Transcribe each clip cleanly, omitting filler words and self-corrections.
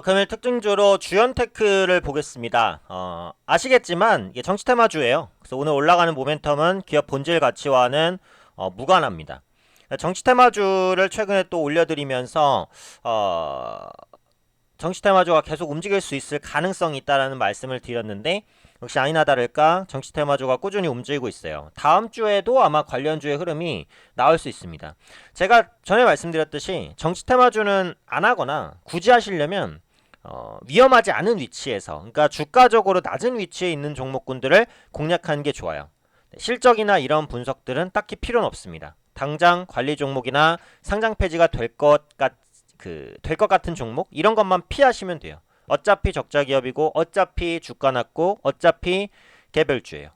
금일 특징주로 주연테크를 보겠습니다. 아시겠지만 이게 정치 테마주예요. 그래서 오늘 올라가는 모멘텀은 기업 본질 가치와는 무관합니다. 정치 테마주를 최근에 또 올려드리면서 정치 테마주가 계속 움직일 수 있을 가능성이 있다라는 말씀을 드렸는데 역시 아니나 다를까 정치 테마주가 꾸준히 움직이고 있어요. 다음 주에도 아마 관련주의 흐름이 나올 수 있습니다. 제가 전에 말씀드렸듯이 정치 테마주는 안 하거나 굳이 하시려면 위험하지 않은 위치에서, 그러니까 주가적으로 낮은 위치에 있는 종목군들을 공략하는 게 좋아요. 실적이나 이런 분석들은 딱히 필요는 없습니다. 당장 관리 종목이나 상장 폐지가 될 것 같은 종목 이런 것만 피하시면 돼요. 어차피 적자 기업이고 어차피 주가 낮고 어차피 개별주예요.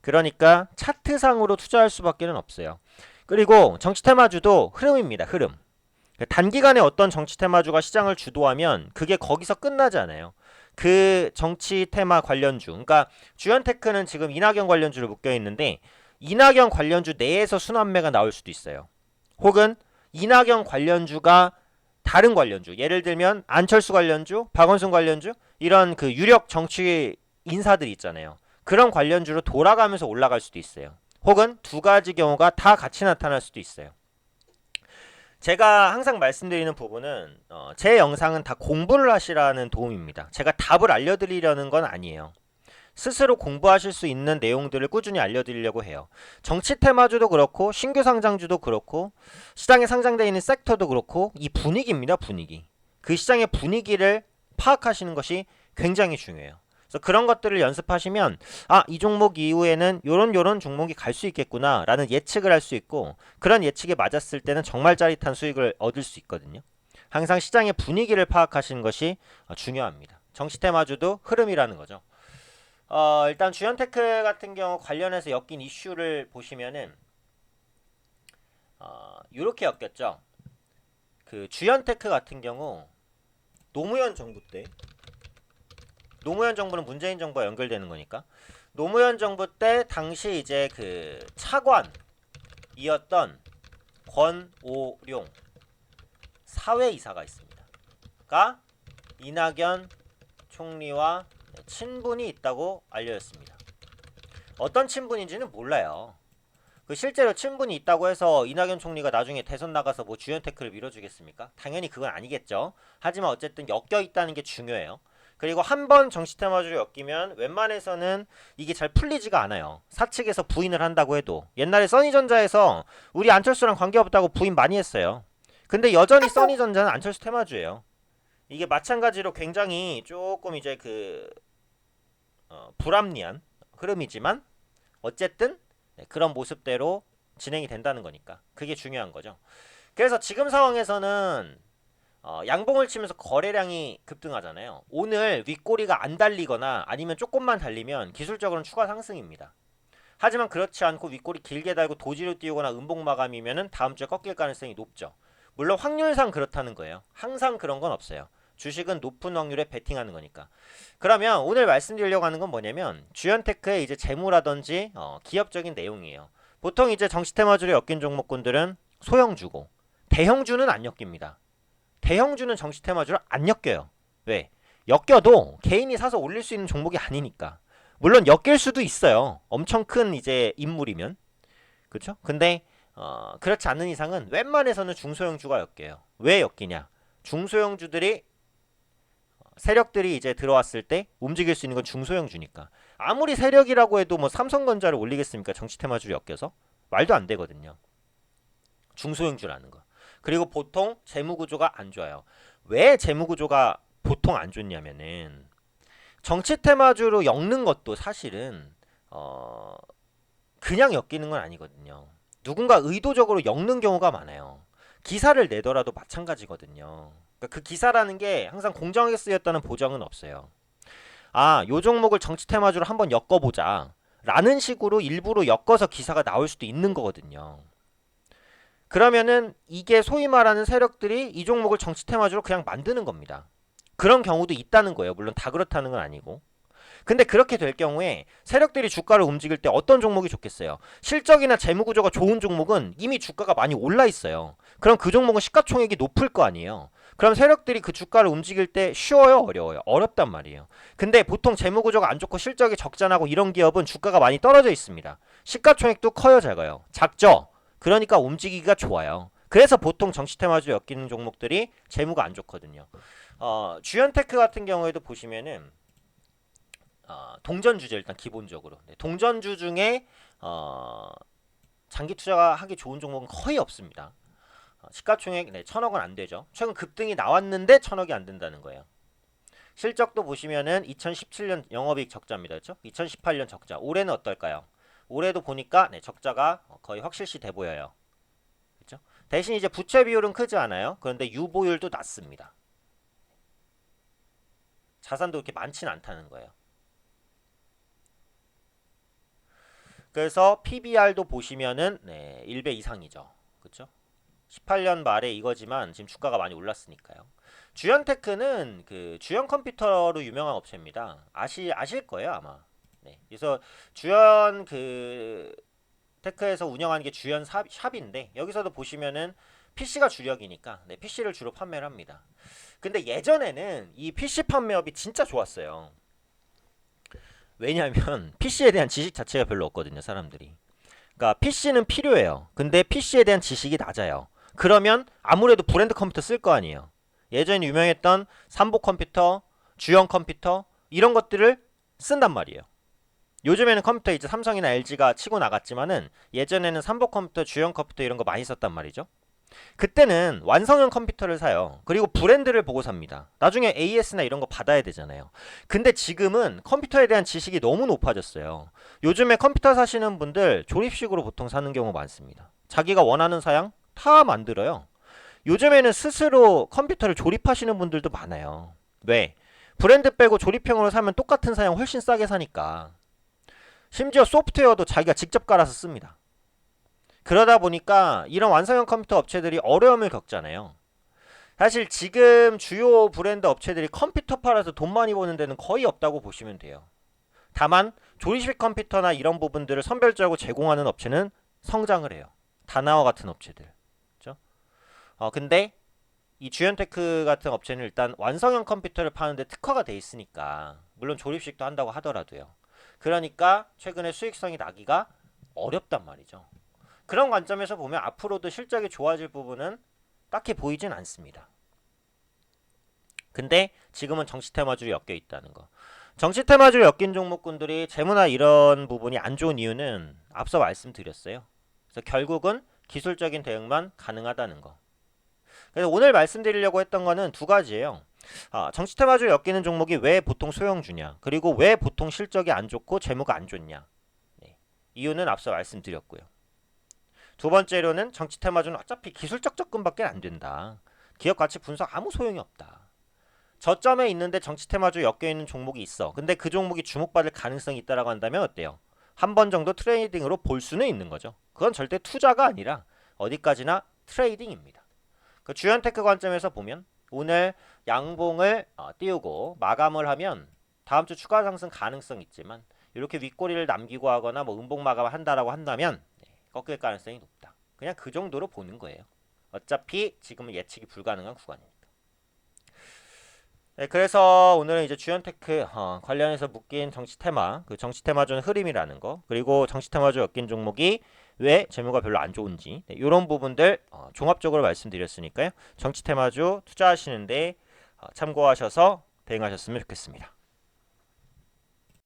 그러니까 차트상으로 투자할 수밖에 없어요. 그리고 정치 테마주도 흐름입니다. 흐름. 단기간에 어떤 정치 테마주가 시장을 주도하면 그게 거기서 끝나지 않아요. 그 정치 테마 관련주, 그러니까 주연테크는 지금 이낙연 관련주를 묶여 있는데 이낙연 관련주 내에서 순환매가 나올 수도 있어요. 혹은 이낙연 관련주가 다른 관련주, 예를 들면 안철수 관련주, 박원순 관련주, 이런 그 유력 정치 인사들이 있잖아요. 그런 관련주로 돌아가면서 올라갈 수도 있어요. 혹은 두 가지 경우가 다 같이 나타날 수도 있어요. 제가 항상 말씀드리는 부분은 제 영상은 다 공부를 하시라는 도움입니다. 제가 답을 알려드리려는 건 아니에요. 스스로 공부하실 수 있는 내용들을 꾸준히 알려드리려고 해요. 정치 테마주도 그렇고 신규 상장주도 그렇고 시장에 상장되어 있는 섹터도 그렇고 이 분위기입니다. 분위기. 그 시장의 분위기를 파악하시는 것이 굉장히 중요해요. 그래서 그런 것들을 연습하시면 이 종목 이후에는 요런 종목이 갈 수 있겠구나 라는 예측을 할 수 있고, 그런 예측에 맞았을 때는 정말 짜릿한 수익을 얻을 수 있거든요. 항상 시장의 분위기를 파악하시는 것이 중요합니다. 정치 테마주도 흐름이라는 거죠. 일단 주연테크 같은 경우 관련해서 엮인 이슈를 보시면은 이렇게 엮였죠. 그 주연테크 같은 경우 노무현 정부 때, 노무현 정부는 문재인 정부와 연결되는 거니까, 노무현 정부 때 당시 이제 그 차관이었던 권오룡 사회이사가 있습니다. 그러니까 이낙연 총리와 친분이 있다고 알려졌습니다. 어떤 친분인지는 몰라요. 그 실제로 친분이 있다고 해서 이낙연 총리가 나중에 대선 나가서 뭐 주연테크를 밀어주겠습니까? 당연히 그건 아니겠죠. 하지만 어쨌든 엮여 있다는 게 중요해요. 그리고 한 번 정치 테마주로 엮이면 웬만해서는 이게 잘 풀리지가 않아요. 사측에서 부인을 한다고 해도. 옛날에 써니전자에서 우리 안철수랑 관계없다고 부인 많이 했어요. 근데 여전히 써니전자는 안철수 테마주예요. 이게 마찬가지로 굉장히 조금 이제 불합리한 흐름이지만 어쨌든 그런 모습대로 진행이 된다는 거니까 그게 중요한 거죠. 그래서 지금 상황에서는 양봉을 치면서 거래량이 급등하잖아요. 오늘 윗꼬리가 안 달리거나 아니면 조금만 달리면 기술적으로는 추가 상승입니다. 하지만 그렇지 않고 윗꼬리 길게 달고 도지로 띄우거나 음봉 마감이면은 다음 주에 꺾일 가능성이 높죠. 물론 확률상 그렇다는 거예요. 항상 그런 건 없어요. 주식은 높은 확률에 베팅하는 거니까. 그러면 오늘 말씀드리려고 하는 건 뭐냐면 주연테크의 이제 재무라든지 기업적인 내용이에요. 보통 이제 정치 테마주로 엮인 종목군들은 소형주고 대형주는 안 엮입니다. 대형주는 정치 테마주로 안 엮여요. 왜? 엮여도 개인이 사서 올릴 수 있는 종목이 아니니까. 물론 엮일 수도 있어요. 엄청 큰 이제 인물이면. 그렇죠? 근데 그렇지 않는 이상은 웬만해서는 중소형주가 엮여요. 왜 엮이냐? 중소형주들이 세력들이 이제 들어왔을 때 움직일 수 있는 건 중소형주니까. 아무리 세력이라고 해도 뭐 삼성전자를 올리겠습니까? 정치 테마주로 엮여서? 말도 안 되거든요. 중소형주라는 거. 그리고 보통 재무구조가 안 좋아요. 왜 재무구조가 보통 안 좋냐면은 정치 테마주로 엮는 것도 사실은 그냥 엮이는 건 아니거든요. 누군가 의도적으로 엮는 경우가 많아요. 기사를 내더라도 마찬가지거든요. 그러니까 그 기사라는 게 항상 공정하게 쓰였다는 보장은 없어요. 요 종목을 정치 테마주로 한번 엮어보자 라는 식으로 일부러 엮어서 기사가 나올 수도 있는 거거든요. 그러면은 이게 소위 말하는 세력들이 이 종목을 정치 테마주로 그냥 만드는 겁니다. 그런 경우도 있다는 거예요. 물론 다 그렇다는 건 아니고. 근데 그렇게 될 경우에 세력들이 주가를 움직일 때 어떤 종목이 좋겠어요? 실적이나 재무 구조가 좋은 종목은 이미 주가가 많이 올라 있어요. 그럼 그 종목은 시가총액이 높을 거 아니에요. 그럼 세력들이 그 주가를 움직일 때 쉬워요, 어려워요? 어렵단 말이에요. 근데 보통 재무구조가 안 좋고 실적이 적자나고 이런 기업은 주가가 많이 떨어져 있습니다. 시가총액도 커요, 작아요? 작죠? 그러니까 움직이기가 좋아요. 그래서 보통 정시테마주 엮이는 종목들이 재무가 안 좋거든요. 주연테크 같은 경우에도 보시면은 동전주죠. 일단 기본적으로 동전주 중에 장기 투자하기 좋은 종목은 거의 없습니다. 시가총액 1,000억은 안 되죠. 최근 급등이 나왔는데 1,000억이 안 된다는 거예요. 실적도 보시면은 2017년 영업이익 적자입니다. 그렇죠? 2018년 적자. 올해는 어떨까요? 올해도 보니까 적자가 거의 확실시 돼 보여요. 그렇죠? 대신 이제 부채 비율은 크지 않아요. 그런데 유보율도 낮습니다. 자산도 그렇게 많지는 않다는 거예요. 그래서 PBR도 보시면은 1배 이상이죠. 그렇죠? 18년 말에 이거지만 지금 주가가 많이 올랐으니까요. 주연테크는 그 주연 컴퓨터로 유명한 업체입니다. 아실 거예요, 아마. 네. 그래서 주연 그 테크에서 운영하는 게 주연 샵인데 여기서도 보시면은 PC가 주력이니까 PC를 주로 판매를 합니다. 근데 예전에는 이 PC 판매업이 진짜 좋았어요. 왜냐하면 PC에 대한 지식 자체가 별로 없거든요, 사람들이. 그러니까 PC는 필요해요. 근데 PC에 대한 지식이 낮아요. 그러면 아무래도 브랜드 컴퓨터 쓸 거 아니에요. 예전에 유명했던 삼보 컴퓨터, 주연 컴퓨터 이런 것들을 쓴단 말이에요. 요즘에는 컴퓨터 이제 삼성이나 LG가 치고 나갔지만은 예전에는 삼보 컴퓨터, 주연 컴퓨터 이런 거 많이 썼단 말이죠. 그때는 완성형 컴퓨터를 사요. 그리고 브랜드를 보고 삽니다. 나중에 AS나 이런 거 받아야 되잖아요. 근데 지금은 컴퓨터에 대한 지식이 너무 높아졌어요. 요즘에 컴퓨터 사시는 분들 조립식으로 보통 사는 경우 많습니다. 자기가 원하는 사양 다 만들어요. 요즘에는 스스로 컴퓨터를 조립하시는 분들도 많아요. 왜? 브랜드 빼고 조립형으로 사면 똑같은 사양 훨씬 싸게 사니까. 심지어 소프트웨어도 자기가 직접 깔아서 씁니다. 그러다 보니까 이런 완성형 컴퓨터 업체들이 어려움을 겪잖아요. 사실 지금 주요 브랜드 업체들이 컴퓨터 팔아서 돈 많이 버는 데는 거의 없다고 보시면 돼요. 다만 조립식 컴퓨터나 이런 부분들을 선별적으로 제공하는 업체는 성장을 해요. 다나와 같은 업체들. 그렇죠? 근데 이 주연테크 같은 업체는 일단 완성형 컴퓨터를 파는데 특화가 돼 있으니까 물론 조립식도 한다고 하더라도요. 그러니까 최근에 수익성이 나기가 어렵단 말이죠. 그런 관점에서 보면 앞으로도 실적이 좋아질 부분은 딱히 보이진 않습니다. 근데 지금은 정시테마주로 엮여 있다는 거. 정시테마주로 엮인 종목군들이 재무나 이런 부분이 안 좋은 이유는 앞서 말씀드렸어요. 그래서 결국은 기술적인 대응만 가능하다는 거. 그래서 오늘 말씀드리려고 했던 거는 두 가지예요. 정시테마주로 엮이는 종목이 왜 보통 소형주냐, 그리고 왜 보통 실적이 안 좋고 재무가 안 좋냐. 이유는 앞서 말씀드렸고요. 두 번째로는 정치테마주는 어차피 기술적 접근밖에 안 된다. 기업 가치 분석 아무 소용이 없다. 저점에 있는데 정치테마주 엮여있는 종목이 있어. 근데 그 종목이 주목받을 가능성이 있다라고 한다면 어때요? 한 번 정도 트레이딩으로 볼 수는 있는 거죠. 그건 절대 투자가 아니라 어디까지나 트레이딩입니다. 그 주연테크 관점에서 보면 오늘 양봉을 띄우고 마감을 하면 다음 주 추가 상승 가능성 있지만 이렇게 윗꼬리를 남기고 하거나 뭐 음봉 마감을 한다라고 한다면 꺾일 가능성이 높다. 그냥 그 정도로 보는 거예요. 어차피 지금은 예측이 불가능한 구간이니까. 그래서 오늘은 이제 주연테크 관련해서 묶인 정치테마, 그 정치테마주는 흐름이라는 거, 그리고 정치테마주 엮인 종목이 왜 재무가 별로 안 좋은지 이런 부분들 종합적으로 말씀드렸으니까요. 정치테마주 투자하시는데 참고하셔서 대응하셨으면 좋겠습니다.